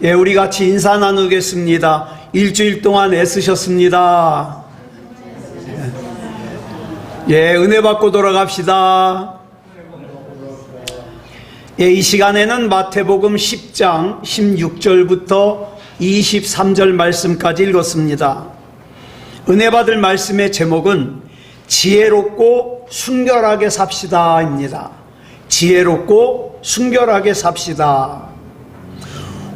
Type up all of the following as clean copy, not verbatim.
예, 우리 같이 인사 나누겠습니다. 일주일 동안 애쓰셨습니다. 예, 은혜 받고 돌아갑시다. 예, 이 시간에는 마태복음 10장 16절부터 23절 말씀까지 읽었습니다. 은혜 받을 말씀의 제목은 지혜롭고 순결하게 삽시다입니다. 지혜롭고 순결하게 삽시다.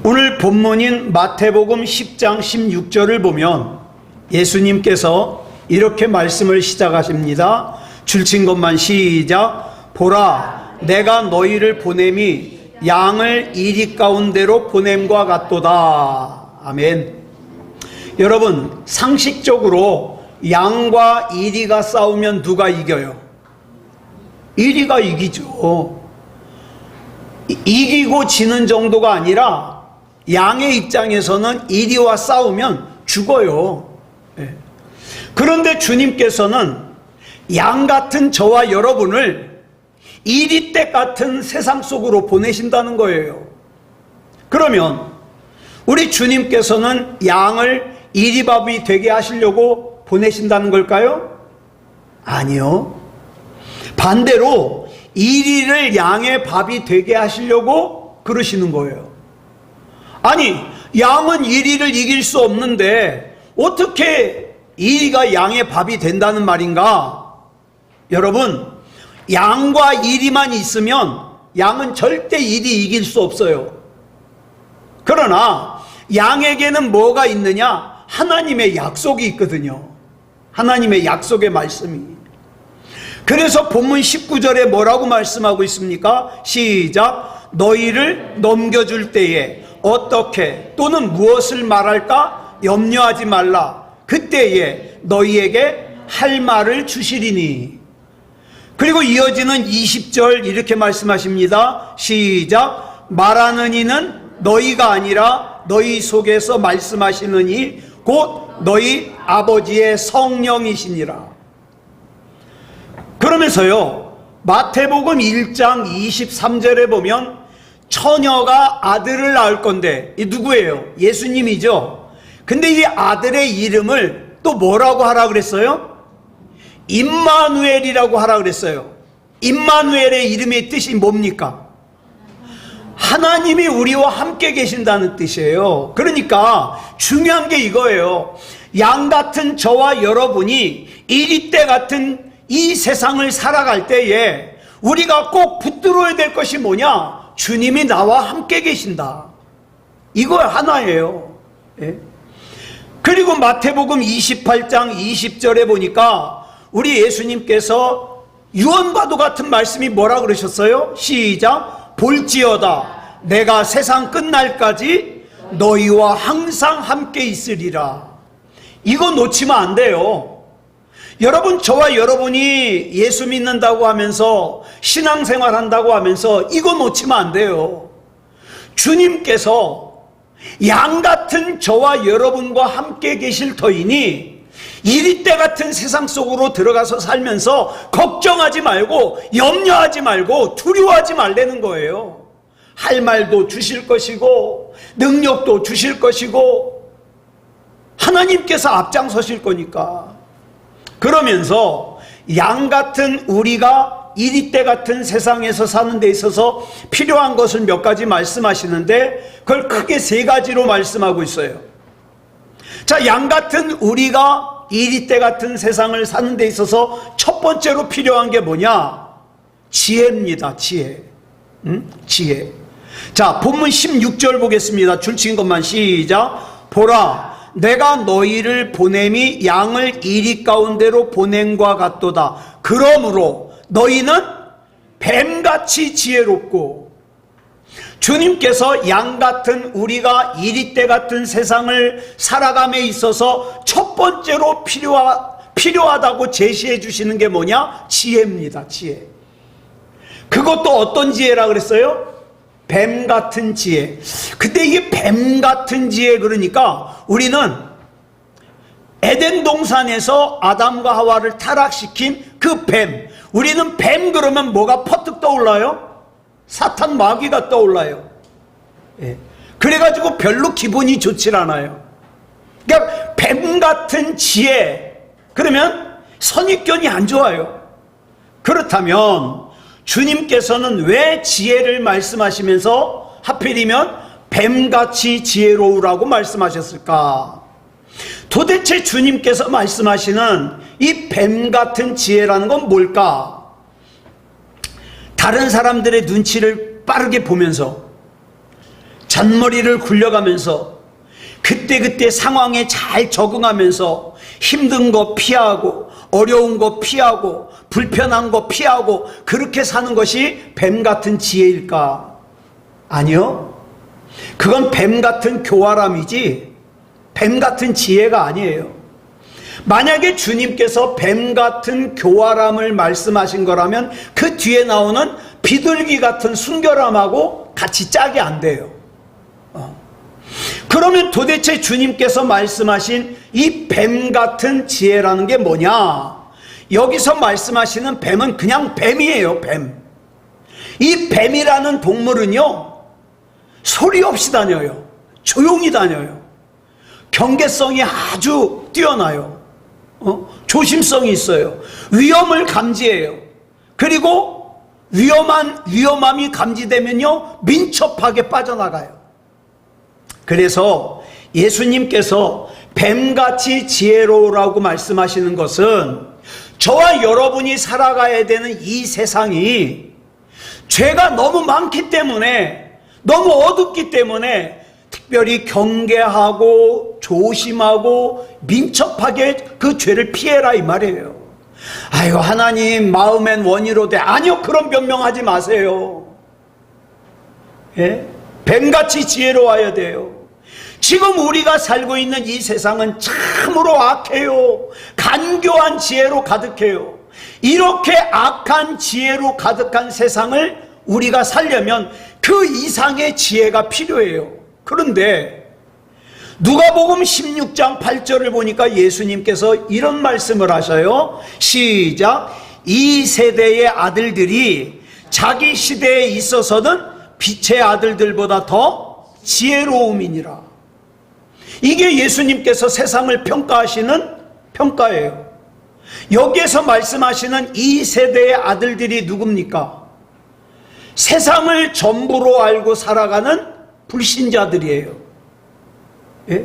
오늘 본문인 마태복음 10장 16절을 보면 예수님께서 이렇게 말씀을 시작하십니다. 줄친 것만 시작. 보라, 내가 너희를 보냄이 양을 이리 가운데로 보냄과 같도다. 아멘. 여러분, 상식적으로 양과 이리가 싸우면 누가 이겨요? 이리가 이기죠. 이기고 지는 정도가 아니라 양의 입장에서는 이리와 싸우면 죽어요. 그런데 주님께서는 양 같은 저와 여러분을 이리떼 같은 세상 속으로 보내신다는 거예요. 그러면 우리 주님께서는 양을 이리밥이 되게 하시려고 보내신다는 걸까요? 아니요. 반대로 이리를 양의 밥이 되게 하시려고 그러시는 거예요. 아니, 양은 이리를 이길 수 없는데 어떻게 이리가 양의 밥이 된다는 말인가? 여러분, 양과 이리만 있으면 양은 절대 이리 이길 수 없어요. 그러나 양에게는 뭐가 있느냐? 하나님의 약속이 있거든요. 하나님의 약속의 말씀이. 그래서 본문 19절에 뭐라고 말씀하고 있습니까? 시작. 너희를 넘겨줄 때에 어떻게 또는 무엇을 말할까 염려하지 말라. 그때에 너희에게 할 말을 주시리니. 그리고 이어지는 20절 이렇게 말씀하십니다. 시작. 말하는 이는 너희가 아니라 너희 속에서 말씀하시는 이 곧 너희 아버지의 성령이시니라. 그러면서요, 마태복음 1장 23절에 보면 처녀가 아들을 낳을 건데, 이 누구예요? 예수님이죠. 근데 이 아들의 이름을 또 뭐라고 하라 그랬어요? 임마누엘이라고 하라 그랬어요. 임마누엘의 이름의 뜻이 뭡니까? 하나님이 우리와 함께 계신다는 뜻이에요. 그러니까 중요한 게 이거예요. 양 같은 저와 여러분이 이리떼 같은 이 세상을 살아갈 때에 우리가 꼭 붙들어야 될 것이 뭐냐? 주님이 나와 함께 계신다. 이거 하나예요. 예? 그리고 마태복음 28장 20절에 보니까 우리 예수님께서 유언과도 같은 말씀이 뭐라 그러셨어요? 시작. 볼지어다 내가 세상 끝날까지 너희와 항상 함께 있으리라. 이거 놓치면 안 돼요. 여러분, 저와 여러분이 예수 믿는다고 하면서 신앙생활 한다고 하면서 이거 놓치면 안 돼요. 주님께서 양 같은 저와 여러분과 함께 계실 터이니 이리떼 같은 세상 속으로 들어가서 살면서 걱정하지 말고 염려하지 말고 두려워하지 말라는 거예요. 할 말도 주실 것이고 능력도 주실 것이고 하나님께서 앞장서실 거니까. 그러면서 양 같은 우리가 이리떼 같은 세상에서 사는 데 있어서 필요한 것을 몇 가지 말씀하시는데 그걸 크게 세 가지로 말씀하고 있어요. 자, 양 같은 우리가 이리떼 같은 세상을 사는 데 있어서 첫 번째로 필요한 게 뭐냐? 지혜입니다. 지혜. 지혜. 자, 본문 16절 보겠습니다. 줄친 것만 시작. 보라, 내가 너희를 보냄이 양을 이리 가운데로 보냄과 같도다. 그러므로 너희는 뱀같이 지혜롭고. 주님께서 양 같은 우리가 이리떼 같은 세상을 살아감에 있어서 첫 번째로 필요하다고 제시해 주시는 게 뭐냐? 지혜입니다. 지혜. 그것도 어떤 지혜라 그랬어요? 뱀 같은 지혜. 근데 이게 뱀 같은 지혜 그러니까 우리는 에덴 동산에서 아담과 하와를 타락시킨 그 뱀, 우리는 뱀 그러면 뭐가 퍼뜩 떠올라요? 사탄 마귀가 떠올라요. 예. 그래가지고 별로 기분이 좋질 않아요. 그러니까 뱀 같은 지혜, 그러면 선입견이 안 좋아요. 그렇다면 주님께서는 왜 지혜를 말씀하시면서 하필이면 뱀같이 지혜로우라고 말씀하셨을까? 도대체 주님께서 말씀하시는 이 뱀 같은 지혜라는 건 뭘까? 다른 사람들의 눈치를 빠르게 보면서 잔머리를 굴려가면서 그때그때 상황에 잘 적응하면서 힘든 거 피하고 어려운 거 피하고 불편한 거 피하고 그렇게 사는 것이 뱀 같은 지혜일까? 아니요. 그건 뱀 같은 교활함이지 뱀 같은 지혜가 아니에요. 만약에 주님께서 뱀 같은 교활함을 말씀하신 거라면 그 뒤에 나오는 비둘기 같은 순결함하고 같이 짝이 안 돼요. 그러면 도대체 주님께서 말씀하신 이 뱀 같은 지혜라는 게 뭐냐? 여기서 말씀하시는 뱀은 그냥 뱀이에요. 뱀. 이 뱀이라는 동물은요, 소리 없이 다녀요. 조용히 다녀요. 경계성이 아주 뛰어나요. 조심성이 있어요. 위험을 감지해요. 그리고 위험함이 감지되면요, 민첩하게 빠져나가요. 그래서 예수님께서 뱀같이 지혜로우라고 말씀하시는 것은 저와 여러분이 살아가야 되는 이 세상이 죄가 너무 많기 때문에, 너무 어둡기 때문에 특별히 경계하고 조심하고 민첩하게 그 죄를 피해라 이 말이에요. 아유, 하나님 마음엔 원이로되. 아니요, 그런 변명하지 마세요. 예? 뱀같이 지혜로워야 돼요. 지금 우리가 살고 있는 이 세상은 참으로 악해요. 간교한 지혜로 가득해요. 이렇게 악한 지혜로 가득한 세상을 우리가 살려면 그 이상의 지혜가 필요해요. 그런데 누가복음 16장 8절을 보니까 예수님께서 이런 말씀을 하셔요. 시작. 이 세대의 아들들이 자기 시대에 있어서는 빛의 아들들보다 더 지혜로움이니라. 이게 예수님께서 세상을 평가하시는 평가예요. 여기에서 말씀하시는 이 세대의 아들들이 누굽니까? 세상을 전부로 알고 살아가는 불신자들이에요. 예?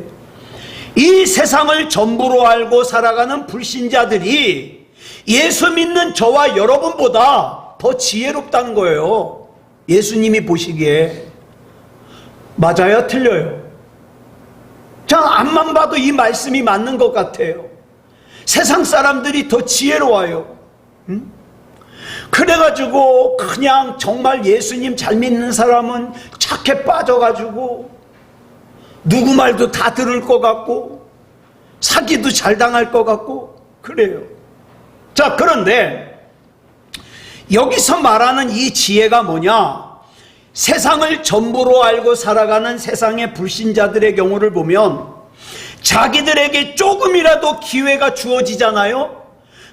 이 세상을 전부로 알고 살아가는 불신자들이 예수 믿는 저와 여러분보다 더 지혜롭다는 거예요. 예수님이 보시기에. 맞아요? 틀려요? 자, 앞만 봐도 이 말씀이 맞는 것 같아요. 세상 사람들이 더 지혜로워요. 그래가지고 그냥 정말 예수님 잘 믿는 사람은 착해 빠져가지고 누구 말도 다 들을 것 같고 사기도 잘 당할 것 같고 그래요. 자, 그런데 여기서 말하는 이 지혜가 뭐냐? 세상을 전부로 알고 살아가는 세상의 불신자들의 경우를 보면 자기들에게 조금이라도 기회가 주어지잖아요.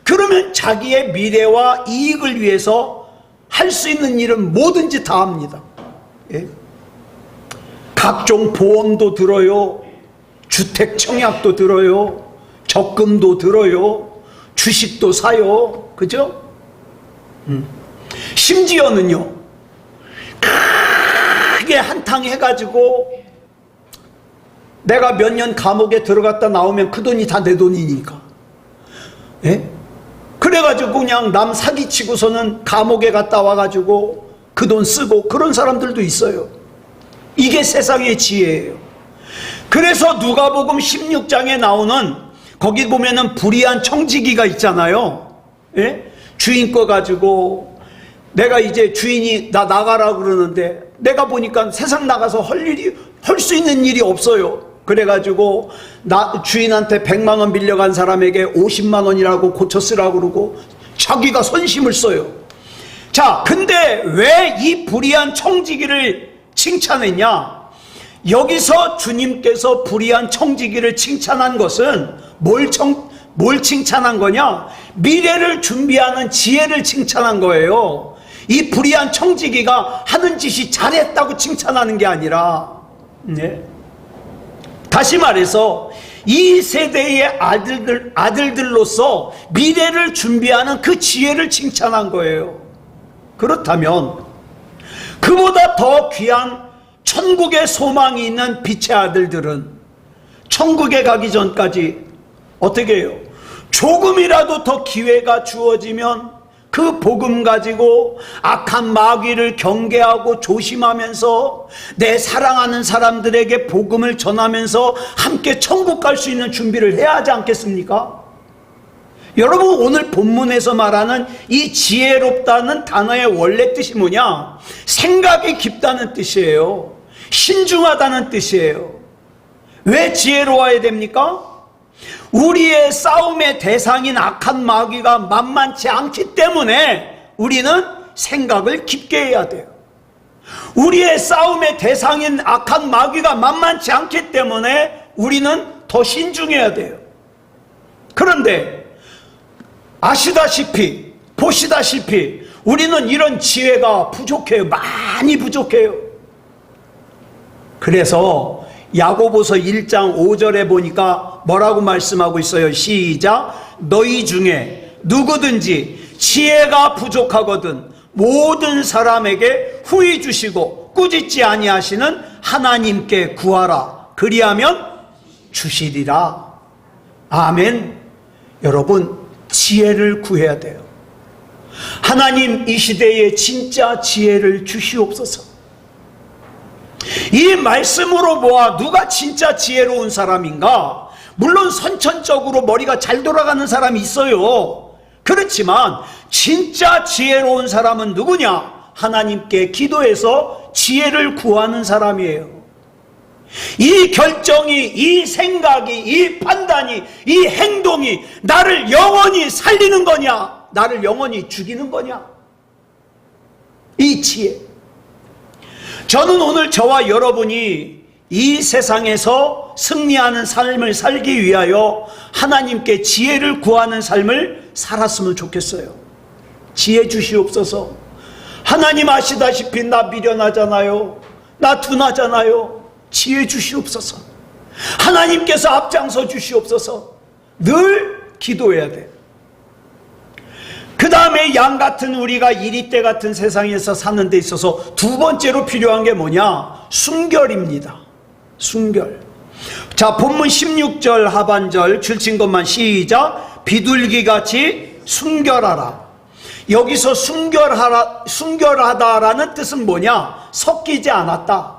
그러면 자기의 미래와 이익을 위해서 할 수 있는 일은 뭐든지 다 합니다. 예? 각종 보험도 들어요. 주택 청약도 들어요. 적금도 들어요. 주식도 사요. 그죠? 심지어는요, 크게 한탕 해가지고 내가 몇 년 감옥에 들어갔다 나오면 그 돈이 다 내 돈이니까. 예? 그래가지고 그냥 남 사기치고서는 감옥에 갔다 와가지고 그 돈 쓰고 그런 사람들도 있어요. 이게 세상의 지혜예요. 그래서 누가복음 16장에 나오는, 거기 보면은 불의한 청지기가 있잖아요. 예? 주인 거 가지고 내가 이제 주인이 나 나가라 그러는데 내가 보니까 세상 나가서 할 수 있는 일이 없어요. 그래가지고 주인한테 100만 원 빌려간 사람에게 50만 원이라고 고쳐 쓰라고 그러고 자기가 선심을 써요. 자, 근데 왜 이 불의한 청지기를 칭찬했냐? 여기서 주님께서 불의한 청지기를 칭찬한 것은 뭘 칭찬한 거냐? 미래를 준비하는 지혜를 칭찬한 거예요. 이 불의한 청지기가 하는 짓이 잘했다고 칭찬하는 게 아니라, 네. 다시 말해서 이 세대의 아들들로서 미래를 준비하는 그 지혜를 칭찬한 거예요. 그렇다면 그보다 더 귀한 천국의 소망이 있는 빛의 아들들은 천국에 가기 전까지 어떻게 해요? 조금이라도 더 기회가 주어지면 그 복음 가지고 악한 마귀를 경계하고 조심하면서 내 사랑하는 사람들에게 복음을 전하면서 함께 천국 갈 수 있는 준비를 해야 하지 않겠습니까? 여러분, 오늘 본문에서 말하는 이 지혜롭다는 단어의 원래 뜻이 뭐냐? 생각이 깊다는 뜻이에요. 신중하다는 뜻이에요. 왜 지혜로워야 됩니까? 우리의 싸움의 대상인 악한 마귀가 만만치 않기 때문에 우리는 생각을 깊게 해야 돼요. 우리의 싸움의 대상인 악한 마귀가 만만치 않기 때문에 우리는 더 신중해야 돼요. 그런데 아시다시피, 보시다시피 우리는 이런 지혜가 부족해요. 많이 부족해요. 그래서 야고보서 1장 5절에 보니까 뭐라고 말씀하고 있어요? 시작. 너희 중에 누구든지 지혜가 부족하거든 모든 사람에게 후히 주시고 꾸짖지 아니하시는 하나님께 구하라. 그리하면 주시리라. 아멘. 여러분, 지혜를 구해야 돼요. 하나님, 이 시대에 진짜 지혜를 주시옵소서. 이 말씀으로 보아 누가 진짜 지혜로운 사람인가? 물론 선천적으로 머리가 잘 돌아가는 사람이 있어요. 그렇지만 진짜 지혜로운 사람은 누구냐? 하나님께 기도해서 지혜를 구하는 사람이에요. 이 결정이, 이 생각이, 이 판단이, 이 행동이 나를 영원히 살리는 거냐? 나를 영원히 죽이는 거냐? 이 지혜. 저는 오늘 저와 여러분이 이 세상에서 승리하는 삶을 살기 위하여 하나님께 지혜를 구하는 삶을 살았으면 좋겠어요. 지혜 주시옵소서. 하나님 아시다시피 나 미련하잖아요. 나 둔하잖아요. 지혜 주시옵소서. 하나님께서 앞장서 주시옵소서. 늘 기도해야 돼. 그 다음에 양 같은 우리가 이리때 같은 세상에서 사는 데 있어서 두 번째로 필요한 게 뭐냐? 순결입니다. 순결. 자, 본문 16절 하반절 줄친 것만 시작. 비둘기같이 순결하라. 여기서 순결하다라는 뜻은 뭐냐? 섞이지 않았다.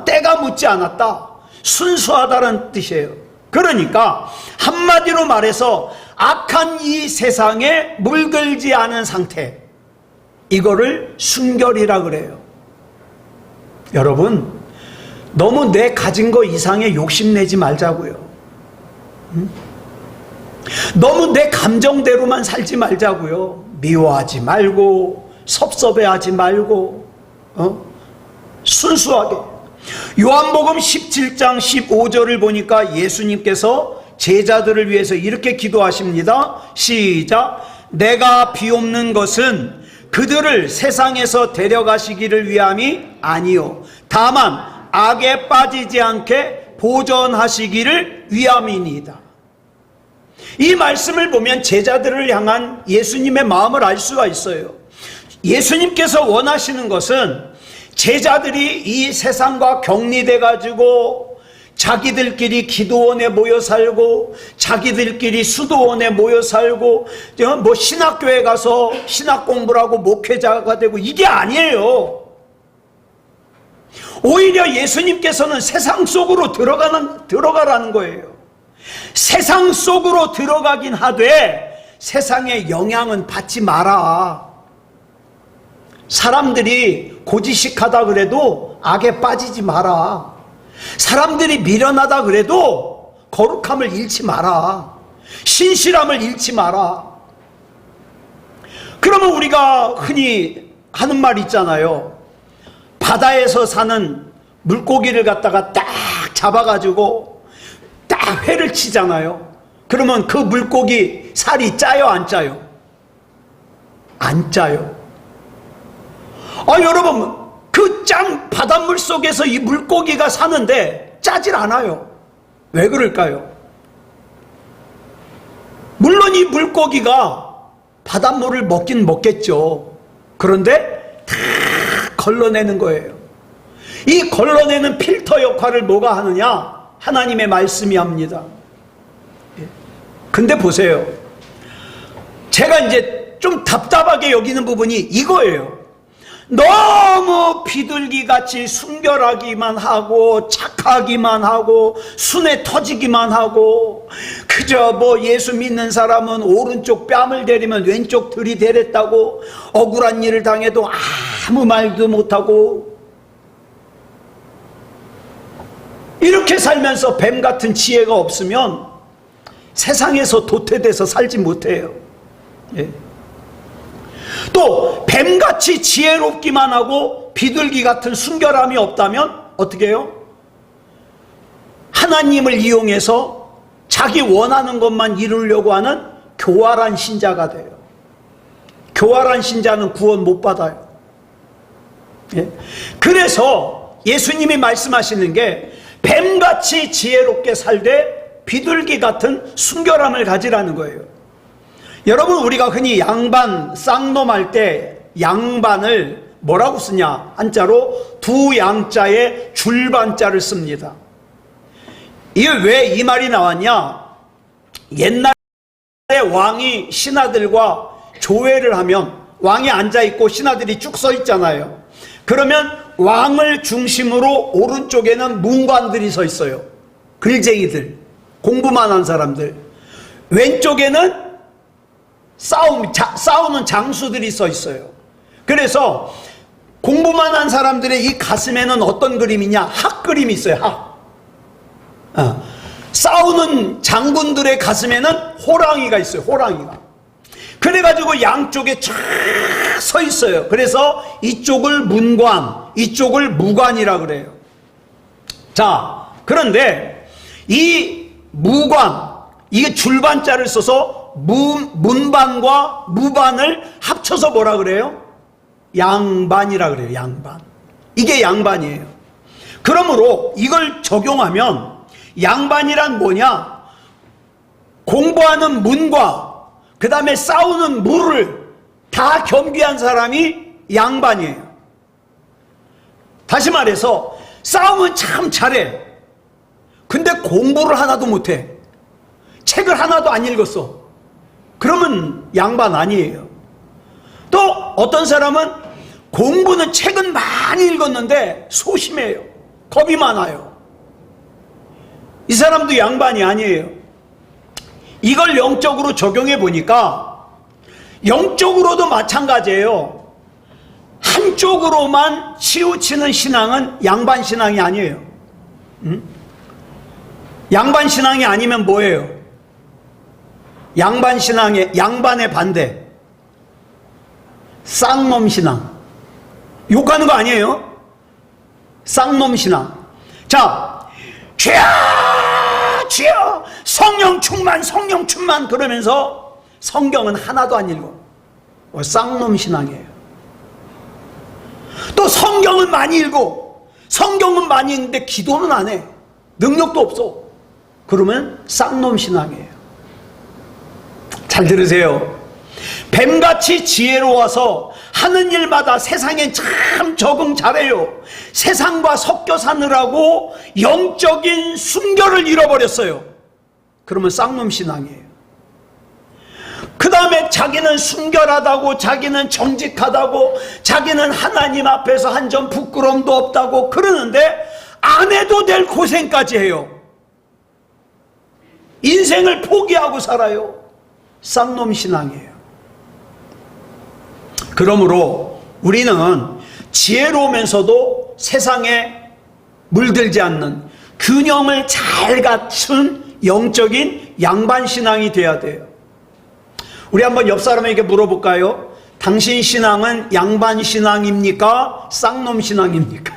때가 묻지 않았다. 순수하다는 뜻이에요. 그러니까 한마디로 말해서 악한 이 세상에 물들지 않은 상태, 이거를 순결이라 그래요. 여러분, 너무 내 가진 거 이상의 욕심내지 말자고요. 너무 내 감정대로만 살지 말자고요. 미워하지 말고 섭섭해하지 말고 순수하게. 요한복음 17장 15절을 보니까 예수님께서 제자들을 위해서 이렇게 기도하십니다. 시작. 내가 비옵는 것은 그들을 세상에서 데려가시기를 위함이 아니요 다만 악에 빠지지 않게 보존하시기를 위함이니이다. 이 말씀을 보면 제자들을 향한 예수님의 마음을 알 수가 있어요. 예수님께서 원하시는 것은 제자들이 이 세상과 격리돼 가지고 자기들끼리 기도원에 모여 살고 자기들끼리 수도원에 모여 살고 뭐 신학교에 가서 신학 공부를 하고 목회자가 되고 이게 아니에요. 오히려 예수님께서는 세상 속으로 들어가라는 거예요. 세상 속으로 들어가긴 하되 세상의 영향은 받지 마라. 사람들이 고지식하다 그래도 악에 빠지지 마라. 사람들이 미련하다 그래도 거룩함을 잃지 마라. 신실함을 잃지 마라. 그러면 우리가 흔히 하는 말 있잖아요. 바다에서 사는 물고기를 갖다가 딱 잡아가지고 딱 회를 치잖아요. 그러면 그 물고기 살이 짜요, 안 짜요? 안 짜요. 여러분, 그 그 짠 바닷물 속에서 이 물고기가 사는데 짜질 않아요. 왜 그럴까요? 물론 이 물고기가 바닷물을 먹긴 먹겠죠. 그런데 다 걸러내는 거예요. 이 걸러내는 필터 역할을 뭐가 하느냐? 하나님의 말씀이 합니다. 근데 보세요. 제가 이제 좀 답답하게 여기는 부분이 이거예요. 너무 비둘기같이 순결하기만 하고 착하기만 하고 순에 터지기만 하고 그저 뭐 예수 믿는 사람은 오른쪽 뺨을 대리면 왼쪽 들이 대랬다고 억울한 일을 당해도 아무 말도 못하고 이렇게 살면서 뱀 같은 지혜가 없으면 세상에서 도태돼서 살지 못해요. 예. 또 뱀같이 지혜롭기만 하고 비둘기 같은 순결함이 없다면 어떻게 해요? 하나님을 이용해서 자기 원하는 것만 이루려고 하는 교활한 신자가 돼요. 교활한 신자는 구원 못 받아요. 예? 그래서 예수님이 말씀하시는 게 뱀같이 지혜롭게 살되 비둘기 같은 순결함을 가지라는 거예요. 여러분, 우리가 흔히 양반, 쌍놈 할 때 양반을 뭐라고 쓰냐? 한자로 두 양자에 줄반자를 씁니다. 이게 왜 이 말이 나왔냐? 옛날에 왕이 신하들과 조회를 하면 왕이 앉아있고 신하들이 쭉 서 있잖아요. 그러면 왕을 중심으로 오른쪽에는 문관들이 서 있어요. 글쟁이들, 공부만 한 사람들. 왼쪽에는 싸우는 장수들이 서 있어요. 그래서 공부만 한 사람들의 이 가슴에는 어떤 그림이냐? 학 그림이 있어요. 학. 싸우는 장군들의 가슴에는 호랑이가 있어요. 호랑이가. 그래가지고 양쪽에 쫙 서 있어요. 그래서 이쪽을 문관, 이쪽을 무관이라 그래요. 자, 그런데 이 무관, 이게 줄반자를 써서 문반과 무반을 합쳐서 뭐라 그래요? 양반이라 그래요. 양반. 이게 양반이에요. 그러므로 이걸 적용하면 양반이란 뭐냐? 공부하는 문과 그 다음에 싸우는 무를 다 겸비한 사람이 양반이에요. 다시 말해서 싸움은 참 잘해. 근데 공부를 하나도 못해. 책을 하나도 안 읽었어. 그러면 양반 아니에요. 또 어떤 사람은 공부는 책은 많이 읽었는데 소심해요. 겁이 많아요. 이 사람도 양반이 아니에요. 이걸 영적으로 적용해 보니까 영적으로도 마찬가지예요. 한쪽으로만 치우치는 신앙은 양반 신앙이 아니에요. 양반 신앙이 아니면 뭐예요? 양반 신앙의 양반의 반대, 쌍놈 신앙. 욕하는 거 아니에요? 쌍놈 신앙. 자, 주여 주여 성령 충만 그러면서 성경은 하나도 안 읽어. 쌍놈 신앙이에요. 또 성경은 많이 읽고 성경은 많이 읽는데 기도는 안 해. 능력도 없어. 그러면 쌍놈 신앙이에요. 잘 들으세요. 뱀같이 지혜로워서 하는 일마다 세상에 참 적응 잘해요. 세상과 섞여 사느라고 영적인 순결을 잃어버렸어요. 그러면 쌍놈 신앙이에요. 그 다음에 자기는 순결하다고, 자기는 정직하다고, 자기는 하나님 앞에서 한 점 부끄러움도 없다고 그러는데 안 해도 될 고생까지 해요. 인생을 포기하고 살아요. 쌍놈 신앙이에요. 그러므로 우리는 지혜로우면서도 세상에 물들지 않는 균형을 잘 갖춘 영적인 양반 신앙이 돼야 돼요. 우리 한번 옆 사람에게 물어볼까요? 당신 신앙은 양반 신앙입니까? 쌍놈 신앙입니까?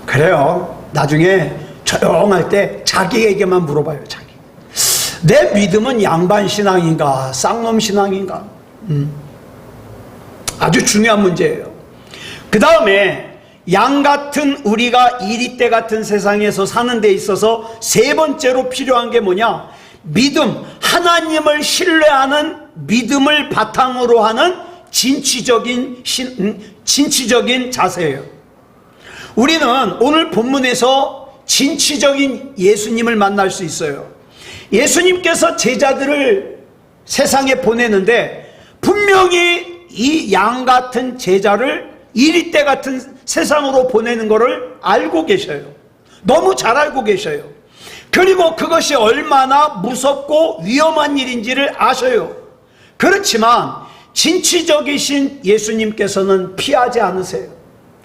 그래요. 나중에 조용할 때 자기에게만 물어봐요. 자기. 내 믿음은 양반 신앙인가 쌍놈 신앙인가? 아주 중요한 문제예요. 그 다음에 양 같은 우리가 이리때 같은 세상에서 사는 데 있어서 세 번째로 필요한 게 뭐냐? 믿음, 하나님을 신뢰하는 믿음을 바탕으로 하는 진취적인 자세예요. 우리는 오늘 본문에서 진취적인 예수님을 만날 수 있어요. 예수님께서 제자들을 세상에 보내는데 분명히 이 양 같은 제자를 이리때 같은 세상으로 보내는 것을 알고 계셔요. 너무 잘 알고 계셔요. 그리고 그것이 얼마나 무섭고 위험한 일인지를 아셔요. 그렇지만 진취적이신 예수님께서는 피하지 않으세요.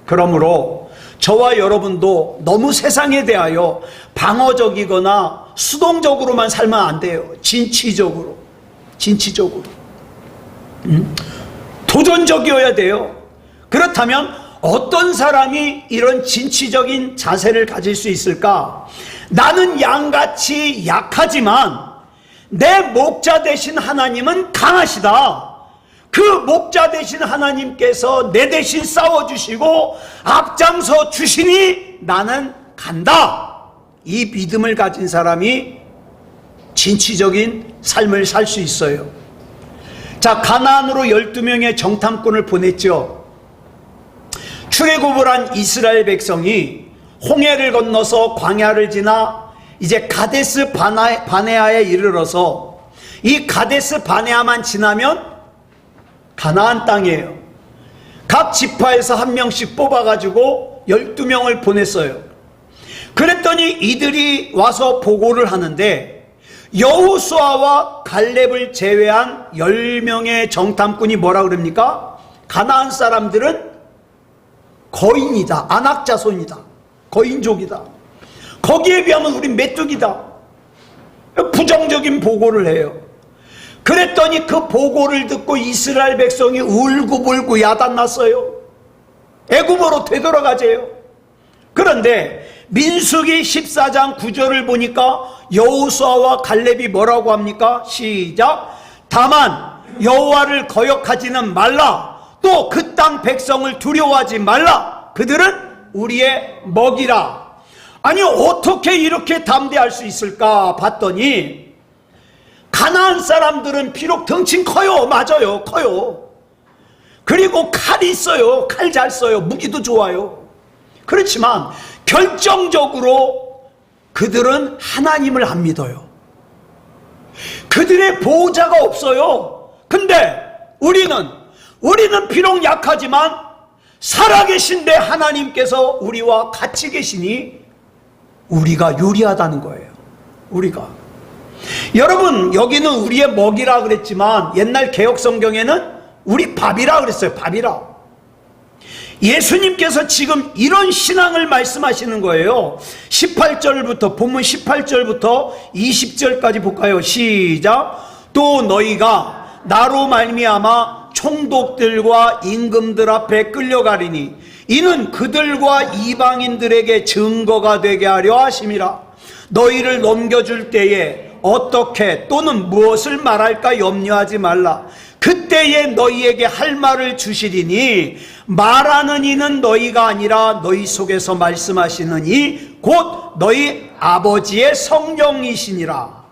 그러므로 저와 여러분도 너무 세상에 대하여 방어적이거나 수동적으로만 살면 안 돼요. 진취적으로. 도전적이어야 돼요. 그렇다면 어떤 사람이 이런 진취적인 자세를 가질 수 있을까? 나는 양같이 약하지만 내 목자 되신 하나님은 강하시다. 그 목자 되신 하나님께서 내 대신 싸워주시고 앞장서 주시니 나는 간다. 이 믿음을 가진 사람이 진취적인 삶을 살 수 있어요. 자, 가나안으로 12명의 정탐꾼을 보냈죠. 출애굽을 한 이스라엘 백성이 홍해를 건너서 광야를 지나 이제 가데스 바네아에 이르러서 이 가데스 바네아만 지나면 가나안 땅이에요. 각 지파에서 한 명씩 뽑아가지고 12명을 보냈어요. 그랬더니 이들이 와서 보고를 하는데 여호수아와 갈렙을 제외한 10명의 정탐꾼이 뭐라 그럽니까? 가나안 사람들은 거인이다. 안악자손이다. 거인족이다. 거기에 비하면 우린 메뚜기다. 부정적인 보고를 해요. 그랬더니 그 보고를 듣고 이스라엘 백성이 울고불고 야단났어요. 애굽으로 되돌아가재요. 그런데 민수기 14장 9절을 보니까 여호수아와 갈렙이 뭐라고 합니까? 시작. 다만 여호와를 거역하지는 말라. 또 그 땅 백성을 두려워하지 말라. 그들은 우리의 먹이라. 아니 어떻게 이렇게 담대할 수 있을까 봤더니 가나안 사람들은 비록 덩치 커요. 맞아요. 커요. 그리고 칼이 있어요. 칼 잘 써요. 무기도 좋아요. 그렇지만 결정적으로 그들은 하나님을 안 믿어요. 그들의 보호자가 없어요. 근데 우리는 비록 약하지만 살아계신 내 하나님께서 우리와 같이 계시니 우리가 유리하다는 거예요. 우리가. 여러분, 여기는 우리의 먹이라 그랬지만 옛날 개혁 성경에는 우리 밥이라 그랬어요. 밥이라. 예수님께서 지금 이런 신앙을 말씀하시는 거예요. 18절부터 본문 18절부터 20절까지 볼까요? 시작. 또 너희가 나로 말미암아 총독들과 임금들 앞에 끌려가리니 이는 그들과 이방인들에게 증거가 되게 하려 하심이라. 너희를 넘겨줄 때에 어떻게 또는 무엇을 말할까 염려하지 말라. 그때에 너희에게 할 말을 주시리니 말하는 이는 너희가 아니라 너희 속에서 말씀하시는 이 곧 너희 아버지의 성령이시니라.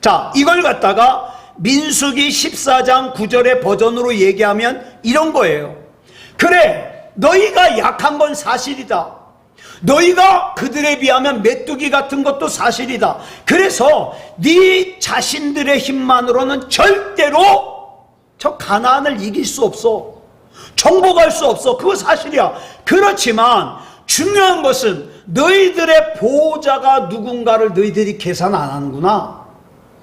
자, 이걸 갖다가 민수기 14장 9절의 버전으로 얘기하면 이런 거예요. 그래, 너희가 약한 건 사실이다. 너희가 그들에 비하면 메뚜기 같은 것도 사실이다. 그래서 네 자신들의 힘만으로는 절대로 저 가나안을 이길 수 없어. 정복할 수 없어. 그거 사실이야. 그렇지만 중요한 것은 너희들의 보호자가 누군가를 너희들이 계산 안 하는구나.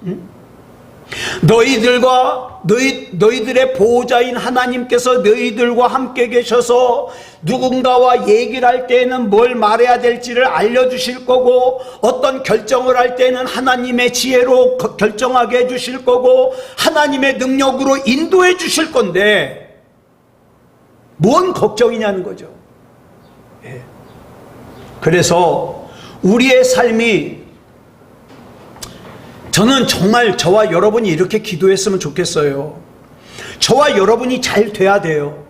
응? 너희들의 보호자인 하나님께서 너희들과 함께 계셔서 누군가와 얘기를 할 때에는 뭘 말해야 될지를 알려주실 거고, 어떤 결정을 할 때는 하나님의 지혜로 결정하게 해주실 거고, 하나님의 능력으로 인도해 주실 건데 뭔 걱정이냐는 거죠. 예. 그래서 우리의 삶이, 저는 정말 저와 여러분이 이렇게 기도했으면 좋겠어요. 저와 여러분이 잘 돼야 돼요.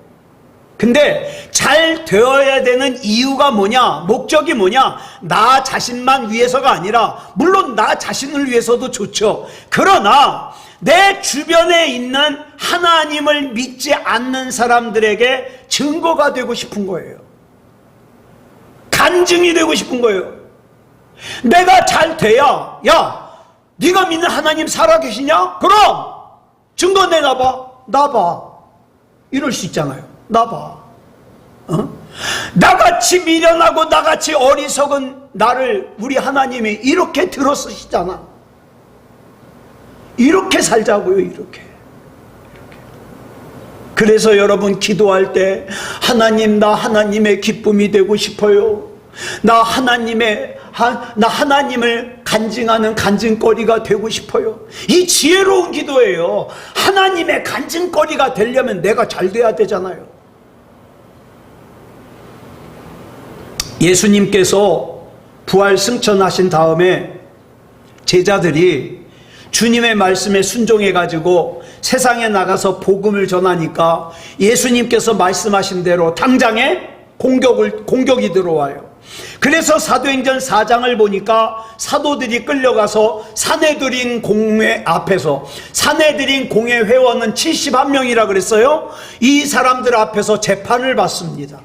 근데 잘 되어야 되는 이유가 뭐냐? 목적이 뭐냐? 나 자신만 위해서가 아니라, 물론 나 자신을 위해서도 좋죠. 그러나 내 주변에 있는 하나님을 믿지 않는 사람들에게 증거가 되고 싶은 거예요. 간증이 되고 싶은 거예요. 내가 잘 돼야, 야, 네가 믿는 하나님 살아계시냐? 그럼 증거 내놔봐. 나봐. 이럴 수 있잖아요. 나봐. 나같이 미련하고 나같이 어리석은 나를 우리 하나님이 이렇게 들어쓰시잖아. 이렇게 살자고요. 이렇게. 그래서 여러분 기도할 때, 하나님, 나 하나님의 기쁨이 되고 싶어요. 나 하나님을 간증하는 간증거리가 되고 싶어요. 이 지혜로운 기도예요. 하나님의 간증거리가 되려면 내가 잘 돼야 되잖아요. 예수님께서 부활 승천하신 다음에 제자들이 주님의 말씀에 순종해 가지고 세상에 나가서 복음을 전하니까 예수님께서 말씀하신 대로 당장에 공격이 들어와요. 그래서 사도행전 4장을 보니까 사도들이 끌려가서 사내들인 공회 앞에서, 사내들인 공회 회원은 71명이라 그랬어요. 이 사람들 앞에서 재판을 받습니다.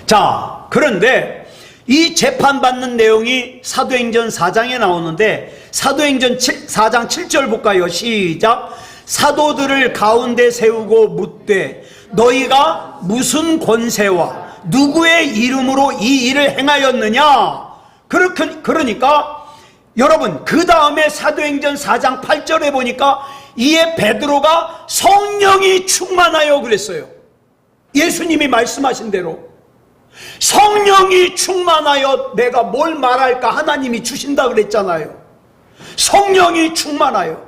자, 그런데 이 재판받는 내용이 사도행전 4장에 나오는데, 사도행전 4장 7절 볼까요? 시작. 사도들을 가운데 세우고 묻되 너희가 무슨 권세와 누구의 이름으로 이 일을 행하였느냐? 그러니까 여러분, 그 다음에 사도행전 4장 8절에 보니까 이에 베드로가 성령이 충만하여 그랬어요. 예수님이 말씀하신 대로 성령이 충만하여 내가 뭘 말할까 하나님이 주신다 그랬잖아요. 성령이 충만하여.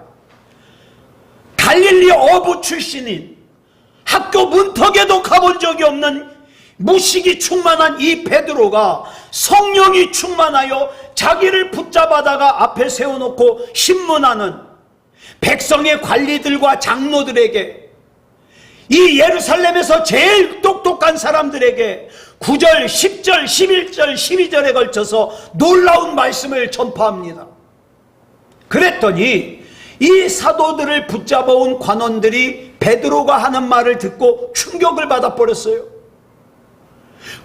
갈릴리 어부 출신인, 학교 문턱에도 가본 적이 없는 무식이 충만한 이 베드로가 성령이 충만하여 자기를 붙잡아다가 앞에 세워놓고 신문하는 백성의 관리들과 장로들에게, 이 예루살렘에서 제일 똑똑한 사람들에게 9절, 10절, 11절, 12절에 걸쳐서 놀라운 말씀을 전파합니다. 그랬더니 이 사도들을 붙잡아온 관원들이 베드로가 하는 말을 듣고 충격을 받아버렸어요.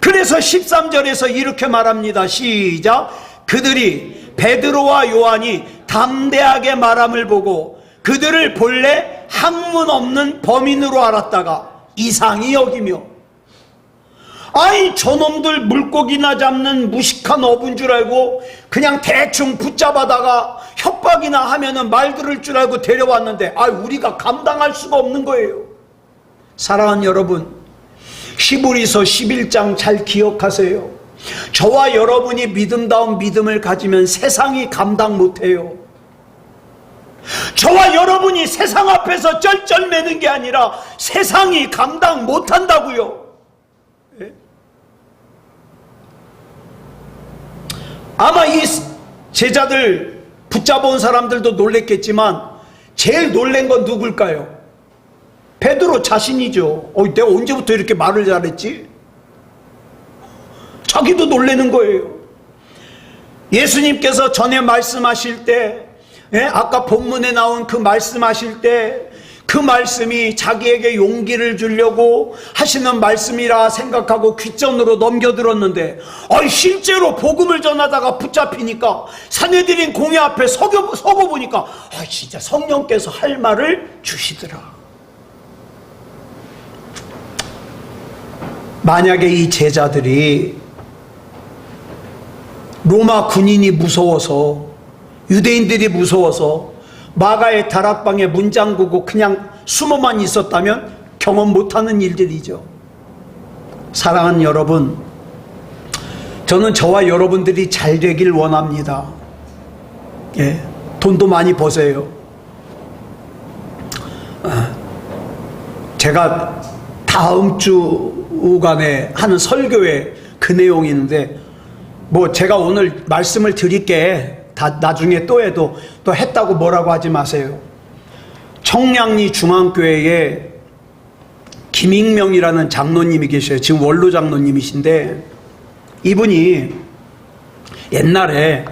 그래서 13절에서 이렇게 말합니다. 시작. 그들이 베드로와 요한이 담대하게 말함을 보고 그들을 본래 학문 없는 범인으로 알았다가 이상히 여기며, 아이 저놈들 물고기나 잡는 무식한 어부인 줄 알고 그냥 대충 붙잡아다가 협박이나 하면은 말 들을 줄 알고 데려왔는데, 우리가 감당할 수가 없는 거예요. 사랑하는 여러분, 히브리서 11장 잘 기억하세요. 저와 여러분이 믿음다운 믿음을 가지면 세상이 감당 못해요. 저와 여러분이 세상 앞에서 쩔쩔매는 게 아니라 세상이 감당 못한다고요. 아마 이 제자들 붙잡아온 사람들도 놀랬겠지만 제일 놀란 건 누굴까요? 베드로 자신이죠. 내가 언제부터 이렇게 말을 잘했지? 자기도 놀라는 거예요. 예수님께서 전에 말씀하실 때, 아까 본문에 나온 그 말씀하실 때 그 말씀이 자기에게 용기를 주려고 하시는 말씀이라 생각하고 귓전으로 넘겨들었는데, 실제로 복음을 전하다가 붙잡히니까 사내들인 공회 앞에 서고 보니까 진짜 성령께서 할 말을 주시더라. 만약에 이 제자들이 로마 군인이 무서워서, 유대인들이 무서워서 마가의 다락방에 문 잠그고 그냥 숨어만 있었다면 경험 못하는 일들이죠. 사랑하는 여러분, 저는 저와 여러분들이 잘 되길 원합니다. 돈도 많이 버세요. 제가 다음 주간에 하는 설교에 그 내용이 있는데, 제가 오늘 말씀을 드릴게. 다 나중에 또 해도 또 했다고 뭐라고 하지 마세요. 청량리 중앙교회에 김익명이라는 장로님이 계셔요. 지금 원로 장로님이신데, 이분이 옛날에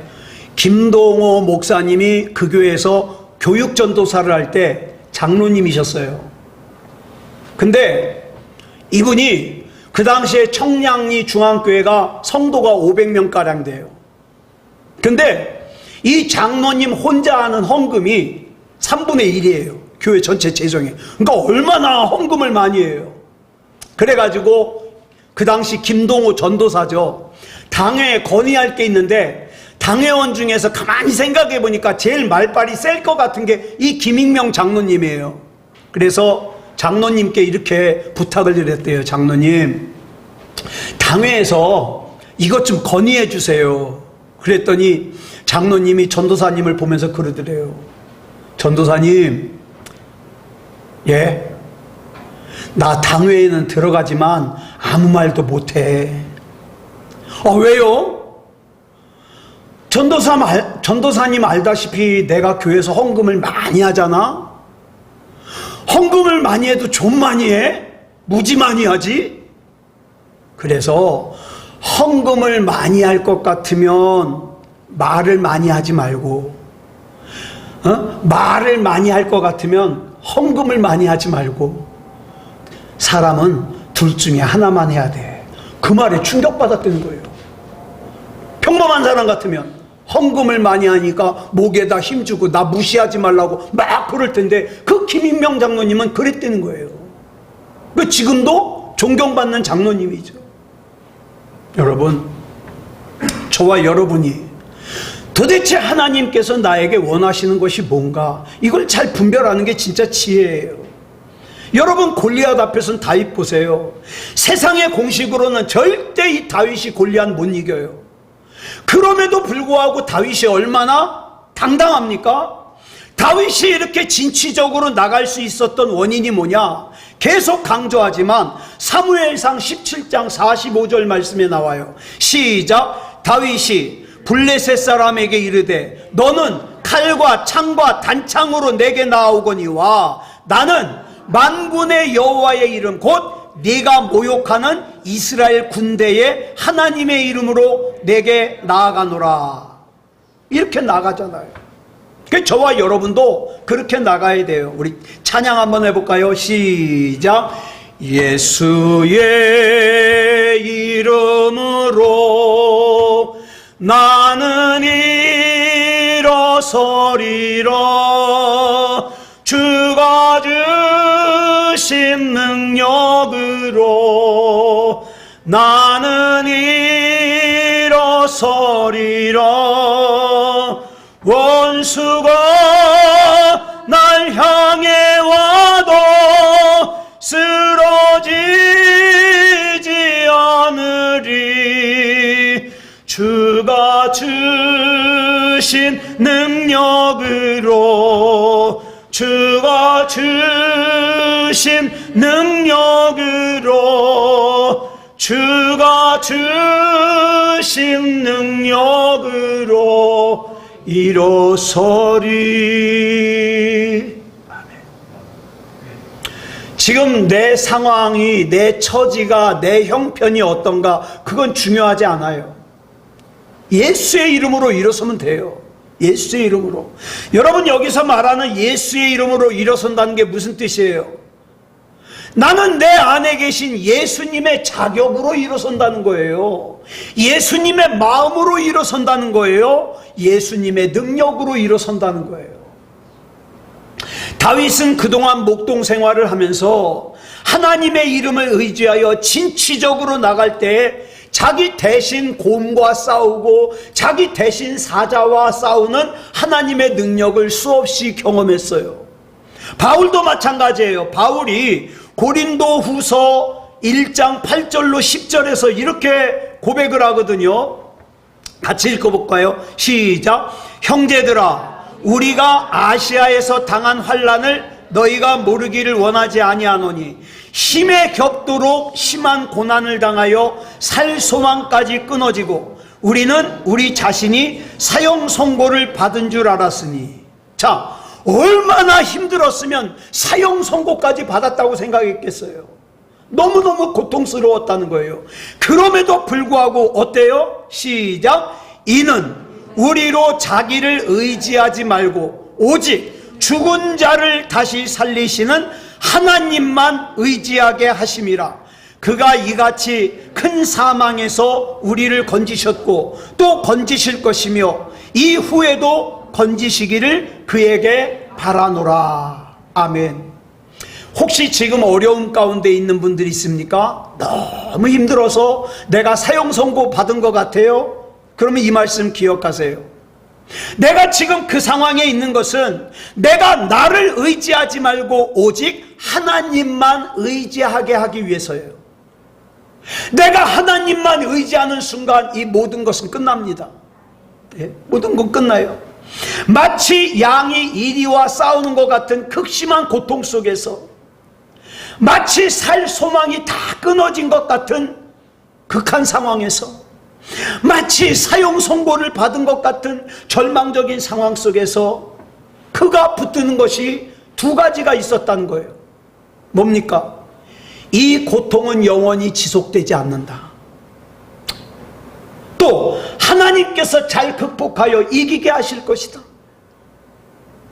김동호 목사님이 그 교회에서 교육전도사를 할 때 장로님이셨어요. 근데 이분이 그 당시에 청량리 중앙교회가 성도가 500명가량 돼요. 근데 이 장로님 혼자 하는 헌금이 3분의 1이에요. 교회 전체 재정에. 그러니까 얼마나 헌금을 많이 해요. 그래가지고 그 당시 김동호 전도사죠. 당회에 건의할 게 있는데 당회원 중에서 가만히 생각해 보니까 제일 말빨이 셀 것 같은 게 이 김익명 장로님이에요. 그래서 장로님께 이렇게 부탁을 드렸대요. 장로님, 당회에서 이것 좀 건의해 주세요. 그랬더니 장로님이 전도사님을 보면서 그러더래요. 전도사님, 예? 나 당회에는 들어가지만 아무 말도 못해. 왜요? 전도사님 알다시피 내가 교회에서 헌금을 많이 하잖아? 헌금을 많이 해도 좀 많이 해? 무지 많이 하지? 그래서 헌금을 많이 할 것 같으면 말을 많이 하지 말고, 말을 많이 할 것 같으면 헌금을 많이 하지 말고, 사람은 둘 중에 하나만 해야 돼. 그 말에 충격받았다는 거예요. 평범한 사람 같으면 헌금을 많이 하니까 목에다 힘주고 나 무시하지 말라고 막 그럴 텐데, 그 김익명 장로님은 그랬다는 거예요. 지금도 존경받는 장로님이죠. 여러분, 저와 여러분이 도대체 하나님께서 나에게 원하시는 것이 뭔가, 이걸 잘 분별하는 게 진짜 지혜예요. 여러분, 골리앗 앞에서는 다윗 보세요. 세상의 공식으로는 절대 이 다윗이 골리앗 못 이겨요. 그럼에도 불구하고 다윗이 얼마나 당당합니까? 다윗이 이렇게 진취적으로 나갈 수 있었던 원인이 뭐냐? 계속 강조하지만 사무엘상 17장 45절 말씀에 나와요. 시작. 다윗이 블레셋 사람에게 이르되 너는 칼과 창과 단창으로 내게 나아오거니와 나는 만군의 여호와의 이름 곧 네가 모욕하는 이스라엘 군대의 하나님의 이름으로 내게 나아가노라. 이렇게 나가잖아요. 저와 여러분도 그렇게 나가야 돼요. 우리 찬양 한번 해볼까요? 시작. 예수의 이름으로 나는 일어서리라. 주가 주신 능력으로 나는 일어서리라. 원수가 날 향해 와도 쓰러지지 않으리. 주가 주신 능력으로 주가 주신 능력으로 주가 주신 능력으로 일어서리. 지금 내 상황이, 내 처지가, 내 형편이 어떤가, 그건 중요하지 않아요. 예수의 이름으로 일어서면 돼요. 예수의 이름으로. 여러분, 여기서 말하는 예수의 이름으로 일어선다는 게 무슨 뜻이에요? 나는 내 안에 계신 예수님의 자격으로 일어선다는 거예요. 예수님의 마음으로 일어선다는 거예요. 예수님의 능력으로 일어선다는 거예요. 다윗은 그동안 목동 생활을 하면서 하나님의 이름을 의지하여 진취적으로 나갈 때 자기 대신 곰과 싸우고 자기 대신 사자와 싸우는 하나님의 능력을 수없이 경험했어요. 바울도 마찬가지예요. 바울이 고린도 후서 1장 8절로 10절에서 이렇게 고백을 하거든요. 같이 읽어볼까요? 시작. 형제들아, 우리가 아시아에서 당한 환난을 너희가 모르기를 원하지 아니하노니 힘에 겹도록 심한 고난을 당하여 살 소망까지 끊어지고 우리는 우리 자신이 사형 선고를 받은 줄 알았으니. 자, 얼마나 힘들었으면 사형 선고까지 받았다고 생각했겠어요. 너무너무 고통스러웠다는 거예요. 그럼에도 불구하고 어때요? 시작. 이는 우리로 자기를 의지하지 말고 오직 죽은 자를 다시 살리시는 하나님만 의지하게 하심이라. 그가 이같이 큰 사망에서 우리를 건지셨고 또 건지실 것이며 이후에도 건지시기를 그에게 바라노라. 아멘. 혹시 지금 어려움 가운데 있는 분들이 있습니까? 너무 힘들어서 내가 사형 선고 받은 것 같아요? 그러면 이 말씀 기억하세요. 내가 지금 그 상황에 있는 것은 내가 나를 의지하지 말고 오직 하나님만 의지하게 하기 위해서예요. 내가 하나님만 의지하는 순간 이 모든 것은 끝납니다. 네? 모든 건 끝나요. 마치 양이 이리와 싸우는 것 같은 극심한 고통 속에서, 마치 살 소망이 다 끊어진 것 같은 극한 상황에서, 마치 사형 선고를 받은 것 같은 절망적인 상황 속에서 그가 붙드는 것이 두 가지가 있었다는 거예요. 뭡니까? 이 고통은 영원히 지속되지 않는다. 또 하나님께서 잘 극복하여 이기게 하실 것이다.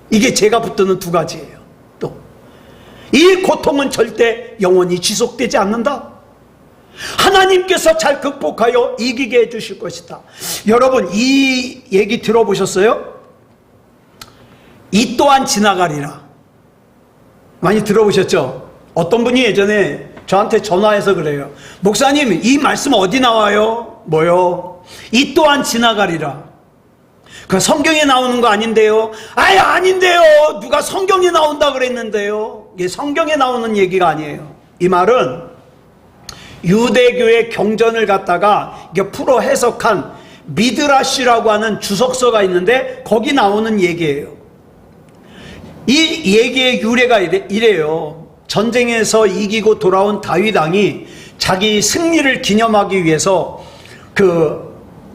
이게 제가 붙드는 두 가지예요. 또 이 고통은 절대 영원히 지속되지 않는다. 하나님께서 잘 극복하여 이기게 해주실 것이다. 여러분, 이 얘기 들어보셨어요? 이 또한 지나가리라. 많이 들어보셨죠? 어떤 분이 예전에 저한테 전화해서 그래요. 목사님, 이 말씀 어디 나와요? 뭐요? 이 또한 지나가리라. 그 성경에 나오는 거 아닌데요? 아예 아닌데요. 누가 성경에 나온다 그랬는데요. 이게 성경에 나오는 얘기가 아니에요. 이 말은 유대교의 경전을 갖다가 이게 풀어 해석한 미드라시라고 하는 주석서가 있는데 거기 나오는 얘기예요. 이 얘기의 유래가 이래요. 전쟁에서 이기고 돌아온 다윗 왕이 자기 승리를 기념하기 위해서 그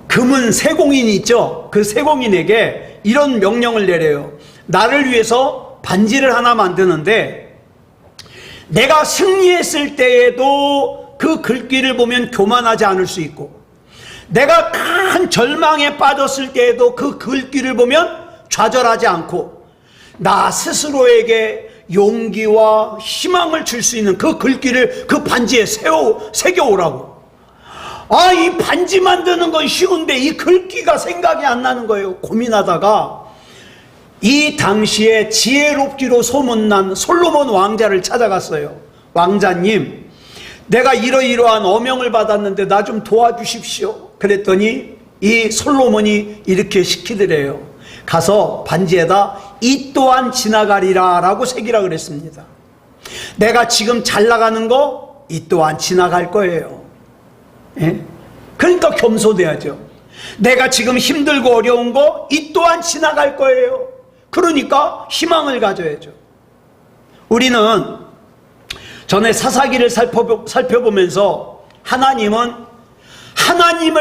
금은 세공인이 있죠. 그 세공인에게 이런 명령을 내려요. 나를 위해서 반지를 하나 만드는데 내가 승리했을 때에도 그 글귀를 보면 교만하지 않을 수 있고, 내가 큰 절망에 빠졌을 때에도 그 글귀를 보면 좌절하지 않고, 나 스스로에게 용기와 희망을 줄 수 있는 그 글귀를 그 반지에 새겨오라고. 아, 이 반지 만드는 건 쉬운데 이 글귀가 생각이 안 나는 거예요. 고민하다가 이 당시에 지혜롭기로 소문난 솔로몬 왕자를 찾아갔어요. 왕자님, 내가 이러이러한 어명을 받았는데 나 좀 도와주십시오. 그랬더니 이 솔로몬이 이렇게 시키더래요. 가서 반지에다 이 또한 지나가리라 라고 새기라 그랬습니다. 내가 지금 잘 나가는 거 이 또한 지나갈 거예요. 예? 그러니까 겸손해야죠. 내가 지금 힘들고 어려운 거 이 또한 지나갈 거예요. 그러니까 희망을 가져야죠. 우리는 전에 사사기를 살펴보면서 하나님을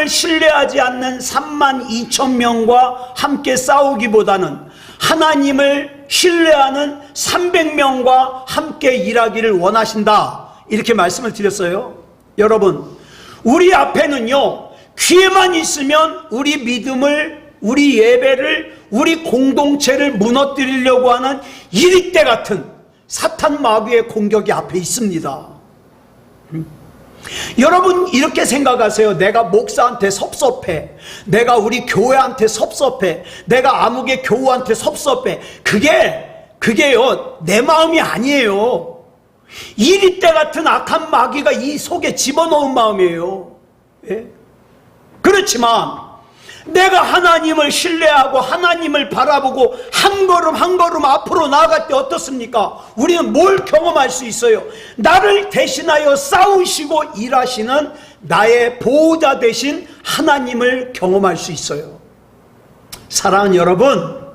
신뢰하지 않는 32,000명과 함께 싸우기보다는 하나님을 신뢰하는 300명과 함께 일하기를 원하신다, 이렇게 말씀을 드렸어요. 여러분, 우리 앞에는요, 기회만 있으면 우리 믿음을, 우리 예배를, 우리 공동체를 무너뜨리려고 하는 이리때 같은 사탄 마귀의 공격이 앞에 있습니다. 여러분, 이렇게 생각하세요. 내가 목사한테 섭섭해, 내가 우리 교회한테 섭섭해, 내가 아무개 교우한테 섭섭해. 그게요, 내 마음이 아니에요. 이리때 같은 악한 마귀가 이 속에 집어넣은 마음이에요. 예? 그렇지만 내가 하나님을 신뢰하고 하나님을 바라보고 한 걸음 한 걸음 앞으로 나아갈 때 어떻습니까? 우리는 뭘 경험할 수 있어요? 나를 대신하여 싸우시고 일하시는 나의 보호자 되신 하나님을 경험할 수 있어요. 사랑하는 여러분,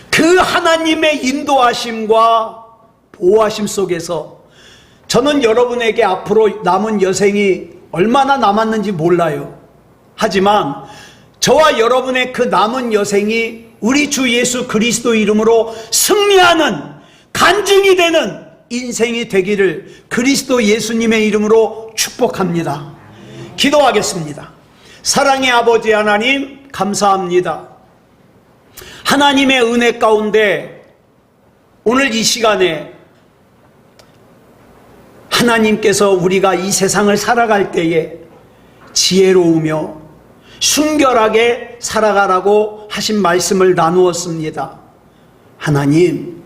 그 하나님의 인도하심과 보호하심 속에서 저는 여러분에게 앞으로 남은 여생이 얼마나 남았는지 몰라요. 하지만 저와 여러분의 그 남은 여생이 우리 주 예수 그리스도 이름으로 승리하는 간증이 되는 인생이 되기를 그리스도 예수님의 이름으로 축복합니다. 기도하겠습니다. 사랑의 아버지 하나님, 감사합니다. 하나님의 은혜 가운데 오늘 이 시간에 하나님께서 우리가 이 세상을 살아갈 때에 지혜로우며 순결하게 살아가라고 하신 말씀을 나누었습니다. 하나님,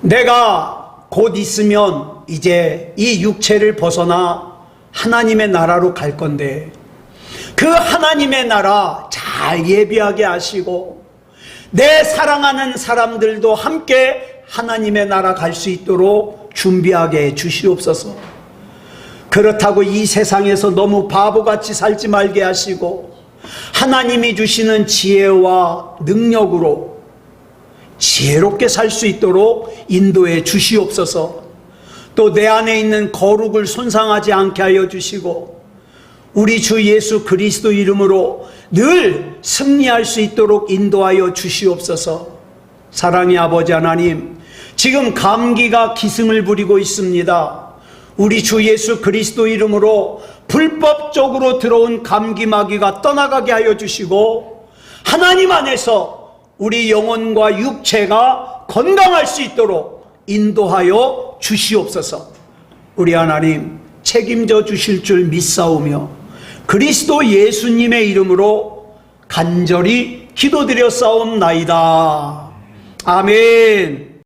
내가 곧 있으면 이제 이 육체를 벗어나 하나님의 나라로 갈 건데 그 하나님의 나라 잘 예비하게 하시고 내 사랑하는 사람들도 함께 하나님의 나라 갈 수 있도록 준비하게 해 주시옵소서. 그렇다고 이 세상에서 너무 바보같이 살지 말게 하시고 하나님이 주시는 지혜와 능력으로 지혜롭게 살 수 있도록 인도해 주시옵소서. 또 내 안에 있는 거룩을 손상하지 않게 하여 주시고 우리 주 예수 그리스도 이름으로 늘 승리할 수 있도록 인도하여 주시옵소서. 사랑의 아버지 하나님, 지금 감기가 기승을 부리고 있습니다. 우리 주 예수 그리스도 이름으로 불법적으로 들어온 감기 마귀가 떠나가게 하여 주시고 하나님 안에서 우리 영혼과 육체가 건강할 수 있도록 인도하여 주시옵소서. 우리 하나님 책임져 주실 줄 믿사오며 그리스도 예수님의 이름으로 간절히 기도드려 싸움나이다. 아멘.